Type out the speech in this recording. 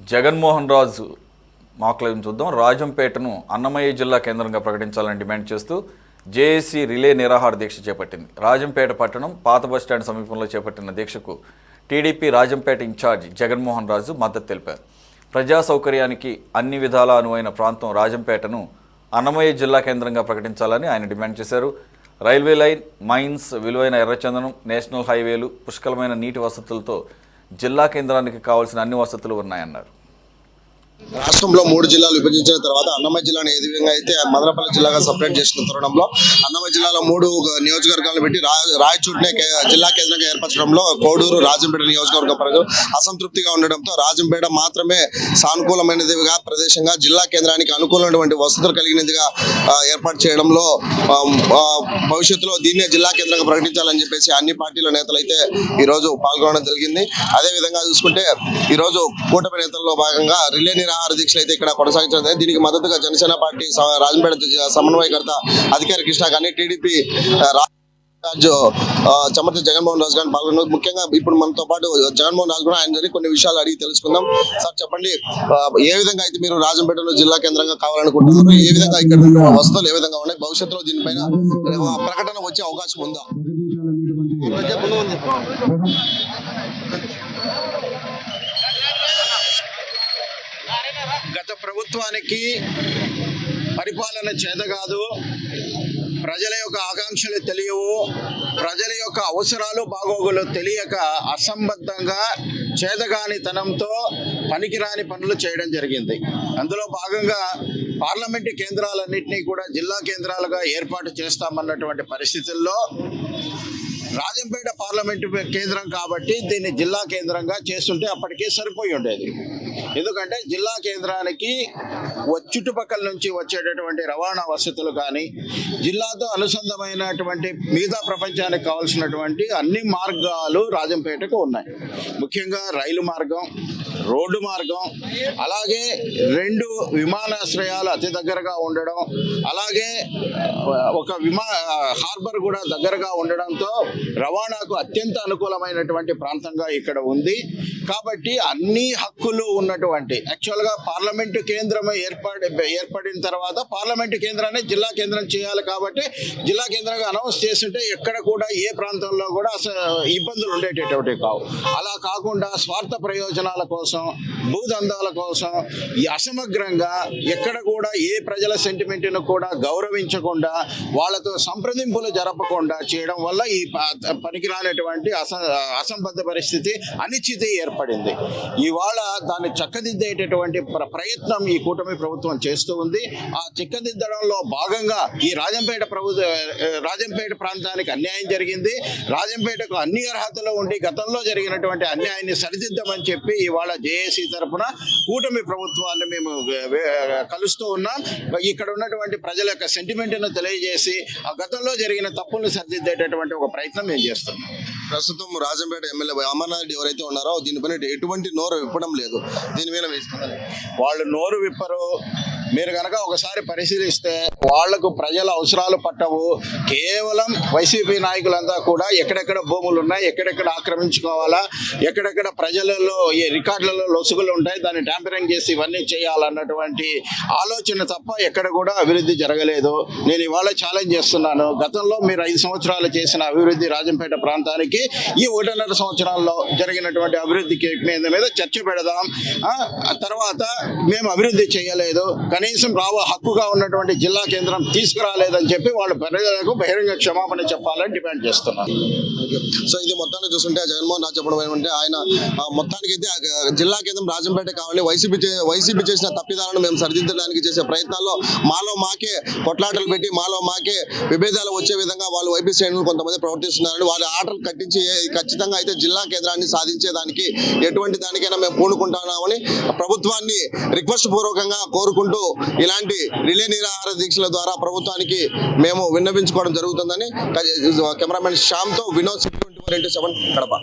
జగన్మోహన్ రాజు మాక్లైవ్ చూద్దాం. రాజంపేటను అన్నమయ్య జిల్లా కేంద్రంగా ప్రకటించాలని డిమాండ్ చేస్తూ జేఏసీ రిలే నిరాహార దీక్ష చేపట్టింది. రాజంపేట పట్టణం పాత బస్టాండ్ సమీపంలో చేపట్టిన దీక్షకు టీడీపీ రాజంపేట ఇన్ఛార్జ్ జగన్మోహన్ రాజు మద్దతు తెలిపారు. ప్రజా సౌకర్యానికి అన్ని విధాలా అనువైన ప్రాంతం రాజంపేటను అన్నమయ్య జిల్లా కేంద్రంగా ప్రకటించాలని ఆయన డిమాండ్ చేశారు. రైల్వే లైన్, మైన్స్, విలువైన ఎర్రచందనం, నేషనల్ హైవేలు, పుష్కలమైన నీటి వసతులతో జిల్లా కేంద్రానికి కావాల్సిన అన్ని వసతులు ఉన్నాయన్నారు. రాష్ట్రంలో 3 జిల్లాలు విభజించిన తర్వాత అన్నమయ్య జిల్లాను ఏ విధంగా అయితే మదనపల్లి జిల్లాగా సపరేట్ చేసిన తరుణంలో అన్నమయ్య జిల్లాలో 3 నియోజకవర్గాలను పెట్టి రాయచూటినే జిల్లా కేంద్రంగా ఏర్పరచడంలో కోడూరు, రాజంపేట నియోజకవర్గ ప్రజలు అసంతృప్తిగా ఉండడంతో రాజంపేట మాత్రమే సానుకూలమైనదిగా ప్రదేశంగా జిల్లా కేంద్రానికి అనుకూలమైనటువంటి వసతులు కలిగినదిగా ఏర్పాటు చేయడంలో భవిష్యత్తులో దీన్నే జిల్లా కేంద్రంగా ప్రకటించాలని చెప్పేసి అన్ని పార్టీల నేతలు అయితే ఈరోజు పాల్గొనడం జరిగింది. అదేవిధంగా చూసుకుంటే ఈరోజు కూటమి నేతల్లో భాగంగా రిలే నిరాహార దీక్షలు అయితే ఇక్కడ కొనసాగించడం. దీనికి మద్దతుగా జనసేన పార్టీ రాజంపేట సమన్వయకర్త అధికారి కృష్ణ కానీ, టీడీపీ చమర్తి జగన్మోహన్ రాజు గారిని పాల్గొన్నారు. ముఖ్యంగా ఇప్పుడు మనతో పాటు జగన్మోహన్ రాజు కూడా ఆయన కొన్ని విషయాలు అడిగి తెలుసుకుందాం. సార్ చెప్పండి, ఏ విధంగా అయితే మీరు రాజంపేటలో జిల్లా కేంద్రంగా కావాలనుకుంటున్నారు, ఏ విధంగా ఇక్కడ వసతులు ఏ విధంగా ఉన్నాయి, భవిష్యత్తులో దీనిపైన ప్రకటన వచ్చే అవకాశం ఉందా? గత ప్రభుత్వానికి పరిపాలన చేత కాదు, ప్రజల యొక్క ఆకాంక్షలు తెలియవు, ప్రజల యొక్క అవసరాలు బాగోగులు తెలియక అసంబద్ధంగా చేతగానితనంతో పనికిరాని పనులు చేయడం జరిగింది. అందులో భాగంగా పార్లమెంటు కేంద్రాలన్నింటినీ కూడా జిల్లా కేంద్రాలుగా ఏర్పాటు చేస్తామన్నటువంటి పరిస్థితుల్లో రాజంపేట పార్లమెంటు కేంద్రం కాబట్టి దీన్ని జిల్లా కేంద్రంగా చేస్తుంటే అప్పటికే సరిపోయి ఉండేది. ఎందుకంటే జిల్లా కేంద్రానికి చుట్టుపక్కల నుంచి వచ్చేటటువంటి రవాణా వసతులు కానీ, జిల్లాతో అనుసంధమైనటువంటి మిగతా ప్రపంచానికి కావాల్సినటువంటి అన్ని మార్గాలు రాజంపేటకు ఉన్నాయి. ముఖ్యంగా రైలు మార్గం, రోడ్డు మార్గం, అలాగే 2 విమానాశ్రయాలు అతి దగ్గరగా ఉండడం, అలాగే ఒక హార్బర్ కూడా దగ్గరగా ఉండడంతో రవాణాకు అత్యంత అనుకూలమైనటువంటి ప్రాంతంగా ఇక్కడ ఉంది. కాబట్టి అన్ని హక్కులు ఉన్నటువంటి యాక్చువల్గా పార్లమెంటు కేంద్రం ఏర్పడిన తర్వాత పార్లమెంటు కేంద్రాన్ని జిల్లా కేంద్రం చేయాలి. కాబట్టి జిల్లా కేంద్రంగా అనౌన్స్ చేస్తుంటే ఎక్కడ కూడా ఏ ప్రాంతంలో కూడా ఇబ్బందులు ఉండేటటువంటి కావు. అలా కాకుండా స్వార్థ ప్రయోజనాల కోసం, భూదందాల కోసం ఈ అసమగ్రంగా ఎక్కడ కూడా ఏ ప్రజల సెంటిమెంట్ను కూడా గౌరవించకుండా వాళ్ళతో సంప్రదింపులు జరపకుండా చేయడం వల్ల ఈ పనికిరానటువంటి అసంబద్ధ పరిస్థితి, అనిశ్చితి ఏర్పడింది. ఇవాళ దాన్ని చక్కదిద్దేటటువంటి ప్రయత్నం ఈ కూటమి ప్రభుత్వం చేస్తూ ఉంది. ఆ చక్కదిద్దడంలో భాగంగా ఈ రాజంపేట ప్రాంతానికి అన్యాయం జరిగింది. రాజంపేటకు అన్ని అర్హతలు ఉండి గతంలో జరిగినటువంటి అన్యాయాన్ని సరిదిద్దామని చెప్పి ఇవాళ జేఏసీ తరఫున కూటమి ప్రభుత్వాన్ని మేము కలుస్తూ ఉన్నాం. ఇక్కడ ఉన్నటువంటి ప్రజల యొక్క సెంటిమెంట్ను తెలియజేసి ఆ గతంలో జరిగిన తప్పులను సరిదిద్దేటటువంటి ఒక ప్రయత్నం మేము చేస్తున్నాం. ప్రస్తుతం రాజంపేట ఎమ్మెల్యే అమర్నాథ్ రెడ్డి ఎవరైతే ఉన్నారో దీనిపైన ఎటువంటి నోరు విప్పడం లేదు. దీని మీద వాళ్ళు నోరు విప్పరు. మీరు కనుక ఒకసారి పరిశీలిస్తే వాళ్లకు ప్రజల అవసరాలు పట్టవు. కేవలం వైసీపీ నాయకులంతా కూడా ఎక్కడెక్కడ భూములు ఉన్నాయి, ఎక్కడెక్కడ ఆక్రమించుకోవాలా, ఎక్కడెక్కడ ప్రజలలో ఈ రికార్డులలో లొసుగులు ఉంటాయి, దాన్ని ట్యాంపరింగ్ చేసి ఇవన్నీ చేయాలన్నటువంటి ఆలోచన తప్ప ఎక్కడ కూడా అభివృద్ధి జరగలేదు. నేను ఇవాళ ఛాలెంజ్ చేస్తున్నాను. గతంలో మీరు 5 సంవత్సరాలు చేసిన అభివృద్ధి రాజంపేట ప్రాంతానికి ఈ 1.5 సంవత్సరాల్లో జరిగినటువంటి అభివృద్ధికి మీద చర్చ పెడదాం. తర్వాత మేము అభివృద్ధి చేయలేదు, కనీసం హక్కుగా ఉన్నటువంటి జిల్లా కేంద్రం తీసుకురాలేదని చెప్పి వాళ్ళు ప్రజలకు బహిరంగ క్షమాపణ చెప్పాలని డిమాండ్ చేస్తున్నారు. సో ఇది మొత్తాన్ని చూస్తుంటే జగన్మోహన్ రాజు చెప్పడం ఏమంటే ఆయన మొత్తానికి అయితే జిల్లా కేంద్రం రాజంపేట కావాలి, వైసీపీ చేసిన తప్పిదాలను మేము సరిదిద్దడానికి చేసే ప్రయత్నాల్లో మాలో మాకే కొట్లాటలు పెట్టి మాలో మాకే విభేదాలు వచ్చే విధంగా వాళ్ళు వైపీ శ్రేణులు కొంతమంది ప్రవర్తిస్తున్నారని వాళ్ళ ఆటలు కట్టించి ఖచ్చితంగా అయితే జిల్లా కేంద్రాన్ని సాధించేదానికి ఎటువంటి దానికైనా మేము పూనుకుంటున్నామని ప్రభుత్వాన్ని రిక్వెస్ట్ పూర్వకంగా కోరుకుంటూ ఇలాంటి రిలే నిరాహార దీక్షల ద్వారా ప్రభుత్వానికి మేము విన్నవించుకోవడం జరుగుతుందని కెమెరామెన్ శ్యామ్తో వినోద్ 24/7 కడప.